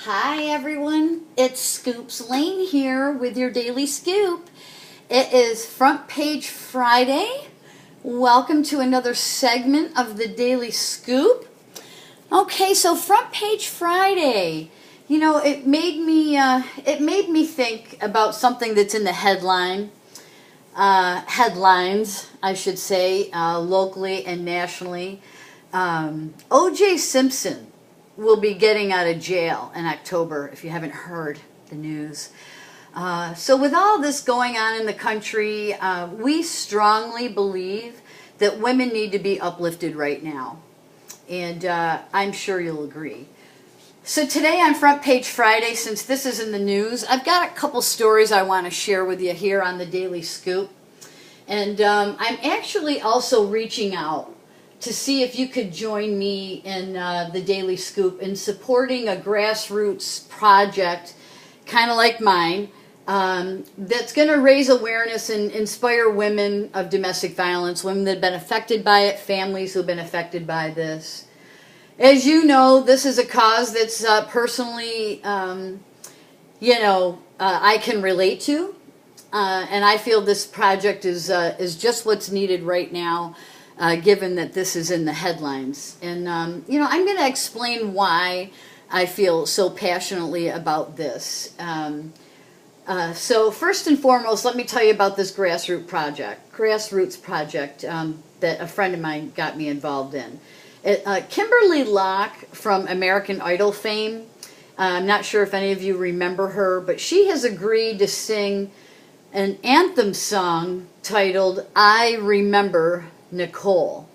Hi everyone, it's Scoops Lane here with your Daily Scoop. It is Front Page Friday. Welcome to another segment of the Daily Scoop. Okay, so Front Page Friday. You know, it made me think about something that's in the headlines, I should say, locally and nationally. O.J. Simpson will be getting out of jail in October, if you haven't heard the news. So with all this going on in the country, we strongly believe that women need to be uplifted right now. And I'm sure you'll agree. So today on Front Page Friday, since this is in the news, I've got a couple stories I want to share with you here on the Daily Scoop. And I'm actually also reaching out to see if you could join me in the Daily Scoop in supporting a grassroots project, kind of like mine, that's going to raise awareness and inspire women of domestic violence, women that have been affected by it, families who have been affected by this. As you know, this is a cause that's personally, I can relate to, and I feel this project is just what's needed right now. Given that this is in the headlines. And, I'm going to explain why I feel so passionately about this. So first and foremost, let me tell you about this grassroots project that a friend of mine got me involved in. Kimberly Locke from American Idol fame, I'm not sure if any of you remember her, but she has agreed to sing an anthem song titled I Remember Nicole,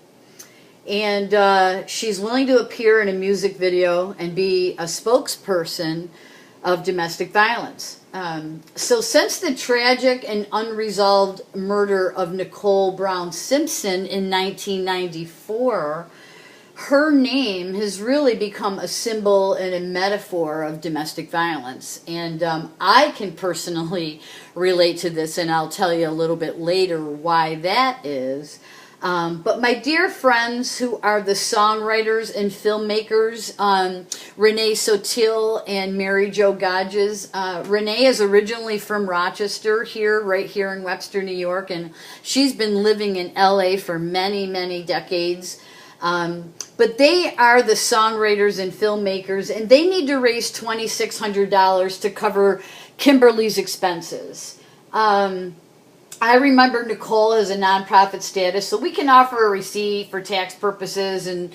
and she's willing to appear in a music video and be a spokesperson of domestic violence. So since the tragic and unresolved murder of Nicole Brown Simpson in 1994, her name has really become a symbol and a metaphor of domestic violence. And I can personally relate to this, and I'll tell you a little bit later why that is. But my dear friends who are the songwriters and filmmakers, Renee Sotil and Mary Jo Godges. Renee is originally from Rochester, right here in Webster, New York, and she's been living in LA for many, many decades. But they are the songwriters and filmmakers, and they need to raise $2,600 to cover Kimberly's expenses. I remember Nicole has a nonprofit status, so we can offer a receipt for tax purposes and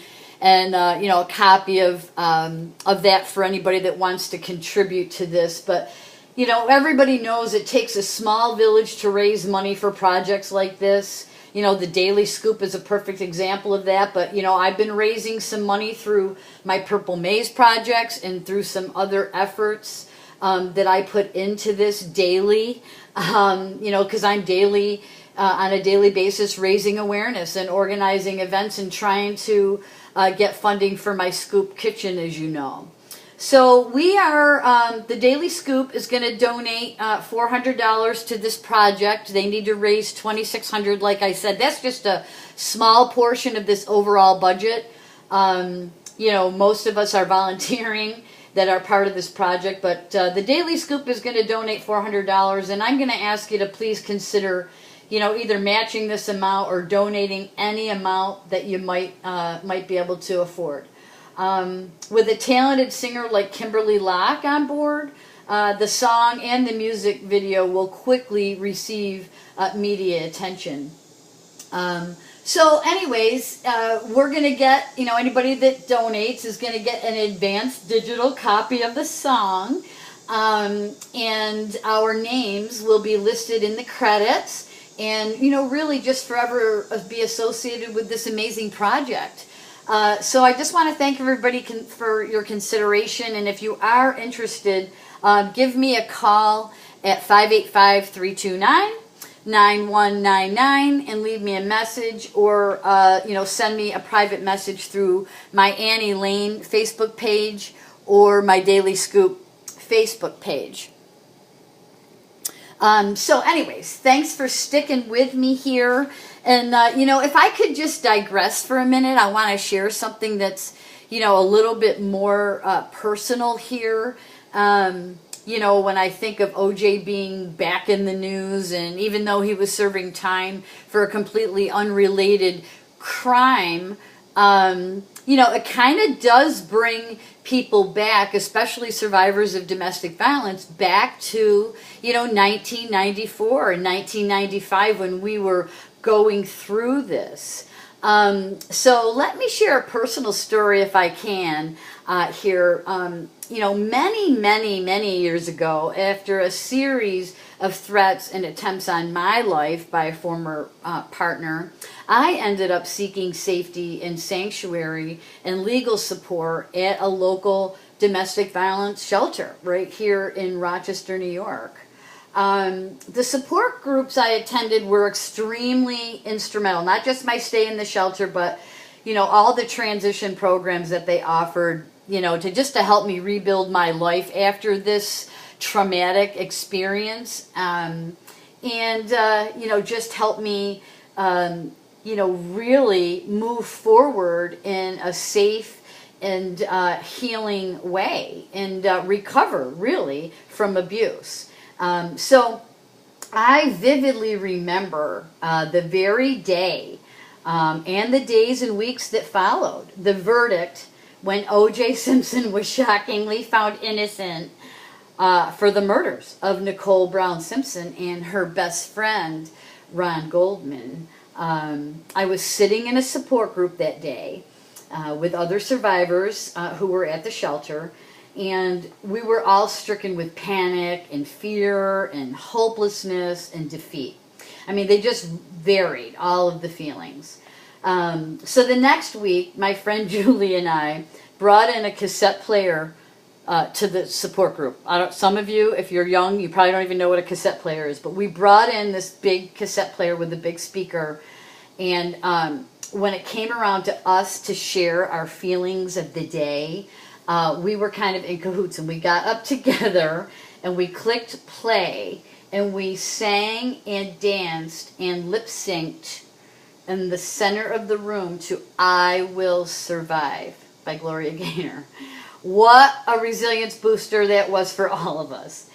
a copy of that for anybody that wants to contribute to this. But everybody knows it takes a small village to raise money for projects like this. The Daily Scoop is a perfect example of that. But I've been raising some money through my Purple Maze projects and through some other efforts that I put into this daily. Because I'm daily, on a daily basis, raising awareness and organizing events and trying to get funding for my Scoop Kitchen, as you know. So we are, the Daily Scoop is going to donate $400 to this project. They need to raise $2,600, like I said. That's just a small portion of this overall budget. Most of us are volunteering that are part of this project, but the Daily Scoop is going to donate $400, and I'm going to ask you to please consider, either matching this amount or donating any amount that you might be able to afford. With a talented singer like Kimberly Locke on board, the song and the music video will quickly receive media attention. So anyways, we're going to get, anybody that donates is going to get an advanced digital copy of the song, and our names will be listed in the credits, and, really just forever be associated with this amazing project. So I just want to thank everybody for your consideration, and if you are interested, give me a call at 585-329-9199 and leave me a message, or send me a private message through my Annie Lane Facebook page or my Daily Scoop Facebook page. So anyways, thanks for sticking with me here. And if I could just digress for a minute, I want to share something that's a little bit more personal here. When I think of OJ being back in the news, and even though he was serving time for a completely unrelated crime, it kind of does bring people back, especially survivors of domestic violence, back to, 1994 and 1995 when we were going through this. So let me share a personal story if I can here. Many, many, many years ago, after a series of threats and attempts on my life by a former partner, I ended up seeking safety and sanctuary and legal support at a local domestic violence shelter right here in Rochester, New York. The support groups I attended were extremely instrumental, not just my stay in the shelter, but, all the transition programs that they offered, to help me rebuild my life after this traumatic experience. Just help me, really move forward in a safe and healing way and recover really from abuse. So I vividly remember the very day and the days and weeks that followed the verdict when O.J. Simpson was shockingly found innocent for the murders of Nicole Brown Simpson and her best friend, Ron Goldman. I was sitting in a support group that day with other survivors who were at the shelter, and we were all stricken with panic and fear and hopelessness and defeat. I mean, they just varied, all of the feelings. So the next week, my friend Julie and I brought in a cassette player to the support group. Some of you, if you're young, you probably don't even know what a cassette player is, but we brought in this big cassette player with a big speaker, and when it came around to us to share our feelings of the day, we were kind of in cahoots, and we got up together and we clicked play and we sang and danced and lip synced in the center of the room to I Will Survive by Gloria Gaynor. What a resilience booster that was for all of us.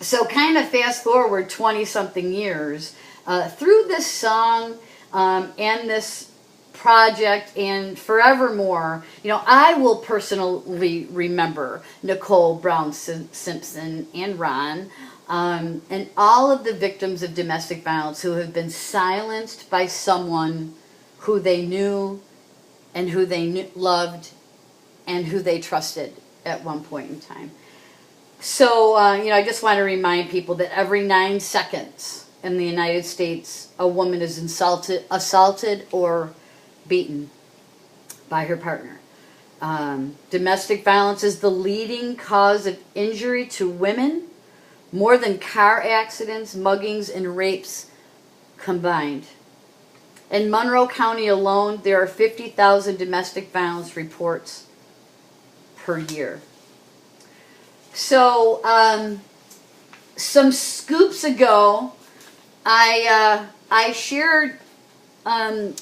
So kind of fast forward 20 something years through this song and this project and forevermore, I will personally remember Nicole Brown Simpson and Ron and all of the victims of domestic violence who have been silenced by someone who they knew and who they loved and who they trusted at one point in time. So, I just want to remind people that every 9 seconds in the United States, a woman is assaulted or beaten by her partner. Domestic violence is the leading cause of injury to women, more than car accidents, muggings, and rapes combined. In Monroe County alone, there are 50,000 domestic violence reports per year. So, some scoops ago, I shared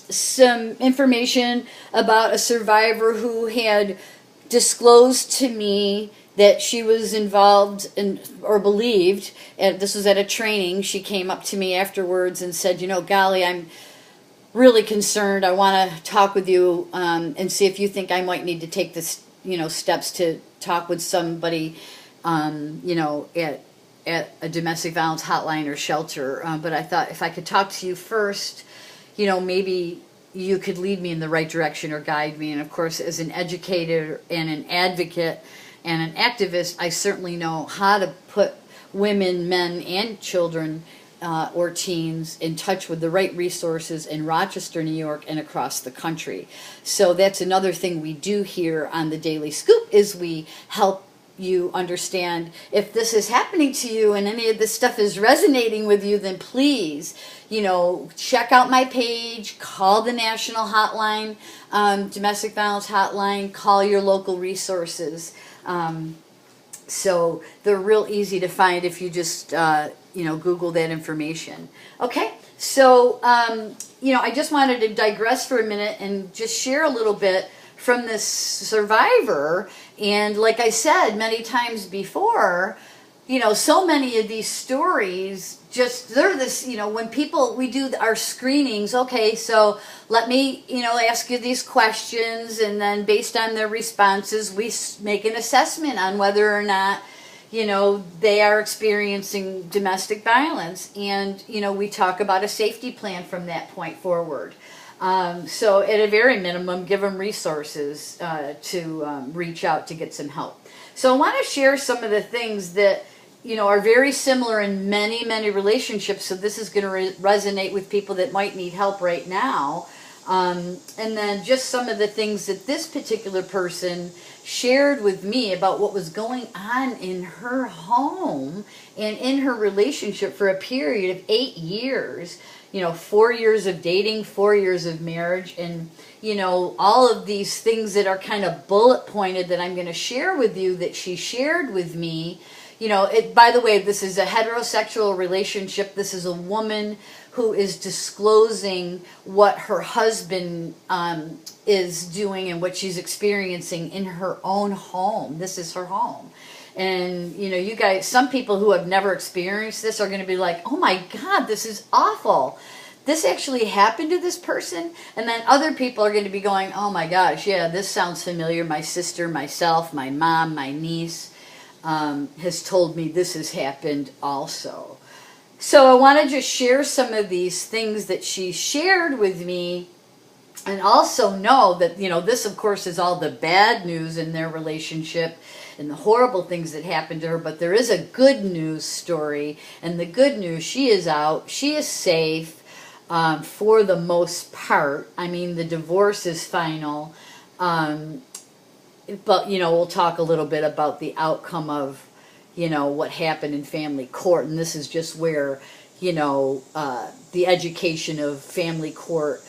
some information about a survivor who had disclosed to me that she was involved in, or believed, this was at a training, she came up to me afterwards and said, golly, I'm really concerned. I want to talk with you and see if you think I might need to take this, steps to talk with somebody, at a domestic violence hotline or shelter. But I thought if I could talk to you first, maybe you could lead me in the right direction or guide me. And of course, as an educator and an advocate and an activist, I certainly know how to put women, men, and children or teens in touch with the right resources in Rochester, New York, and across the country. So that's another thing we do here on the Daily Scoop, is we help you understand if this is happening to you and any of this stuff is resonating with you, then please, check out my page, call the national hotline, domestic violence hotline, call your local resources. So they're real easy to find if you just, Google that information. Okay, so, I just wanted to digress for a minute and just share a little bit from this survivor. And like I said many times before, you know, so many of these stories just, they're this, you know, when people, we do our screenings, okay, so let me, you know, ask you these questions, and then based on their responses, we make an assessment on whether or not, you know, they are experiencing domestic violence. And, you know, we talk about a safety plan from that point forward. So at a very minimum, give them resources to reach out to get some help. So I want to share some of the things that, you know, are very similar in many, many relationships. So this is going to resonate with people that might need help right now. And then just some of the things that this particular person shared with me about what was going on in her home and in her relationship for a period of 8 years. You know, 4 years of dating, 4 years of marriage, and, you know, all of these things that are kind of bullet pointed that I'm going to share with you that she shared with me. You know, by the way, this is a heterosexual relationship. This is a woman who is disclosing what her husband is doing and what she's experiencing in her own home. This is her home. And, you know, you guys, some people who have never experienced this are going to be like, oh my God, this is awful. This actually happened to this person. And then other people are going to be going, oh my gosh, yeah, this sounds familiar. My sister, myself, my mom, my niece has told me this has happened also. So I want to just share some of these things that she shared with me, and also know that, you know, this of course is all the bad news in their relationship and the horrible things that happened to her, but there is a good news story. And the good news, she is out, she is safe for the most part. I mean, the divorce is final, but, you know, we'll talk a little bit about the outcome of, you know, what happened in family court. And this is just where, you know, the education of family court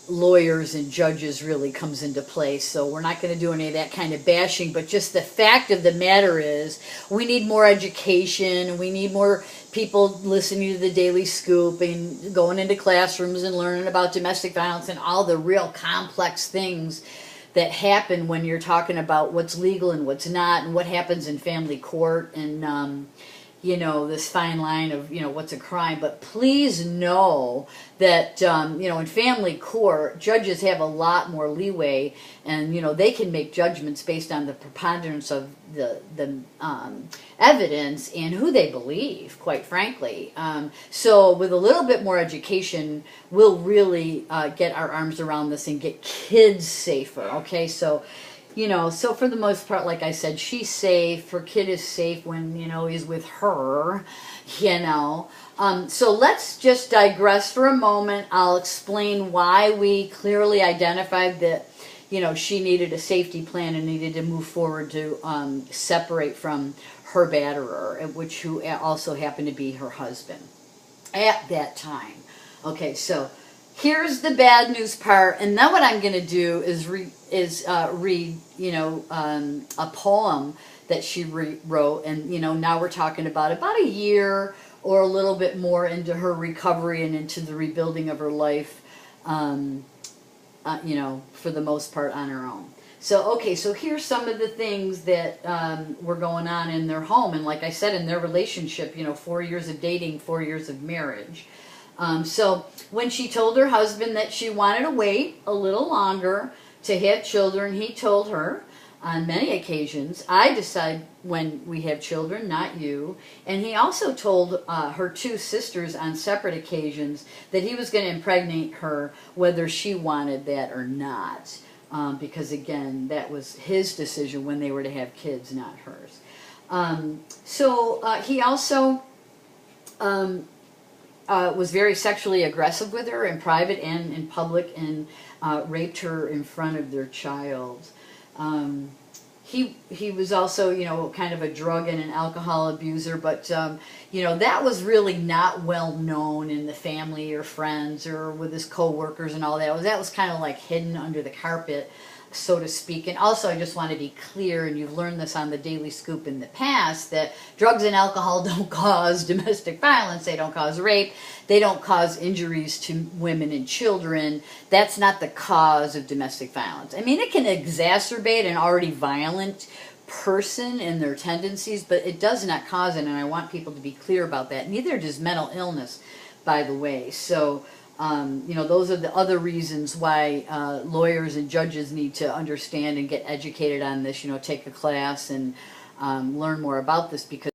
lawyers and judges really comes into play. So we're not going to do any of that kind of bashing, but just the fact of the matter is we need more education. We need more people listening to the Daily Scoop and going into classrooms and learning about domestic violence and all the real complex things that happen when you're talking about what's legal and what's not, and what happens in family court, and you know, this fine line of, you know, what's a crime. But please know that, you know, in family court, judges have a lot more leeway, and, you know, they can make judgments based on the preponderance of the evidence and who they believe, quite frankly. So with a little bit more education, we'll really get our arms around this and get kids safer, okay? So, you know, so for the most part, like I said, she's safe. Her kid is safe when, you know, he's with her, you know. So let's just digress for a moment. I'll explain why we clearly identified that, you know, she needed a safety plan and needed to move forward to separate from her batterer, which who also happened to be her husband at that time. Okay, so here's the bad news part, and then what I'm going to do is read, you know, a poem that she wrote, and, you know, now we're talking about a year or a little bit more into her recovery and into the rebuilding of her life, you know, for the most part on her own. So, okay, so here's some of the things that were going on in their home, and like I said, in their relationship, you know, 4 years of dating, 4 years of marriage. So when she told her husband that she wanted to wait a little longer to have children, he told her on many occasions, I decide when we have children, not you. And he also told her two sisters on separate occasions that he was going to impregnate her whether she wanted that or not. Because again, that was his decision when they were to have kids, not hers. So he also was very sexually aggressive with her in private and in public, and raped her in front of their child. He was also, you know, kind of a drug and an alcohol abuser, but, you know, that was really not well known in the family or friends or with his co-workers and all that. That was kind of like hidden under the carpet. so to speak. And also, I just want to be clear, and you've learned this on the Daily Scoop in the past, that drugs and alcohol don't cause domestic violence, they don't cause rape, they don't cause injuries to women and children. That's not the cause of domestic violence. I mean, it can exacerbate an already violent person and their tendencies, but it does not cause it, and I want people to be clear about that. Neither does mental illness, by the way. So, those are the other reasons why lawyers and judges need to understand and get educated on this, take a class and learn more about this, because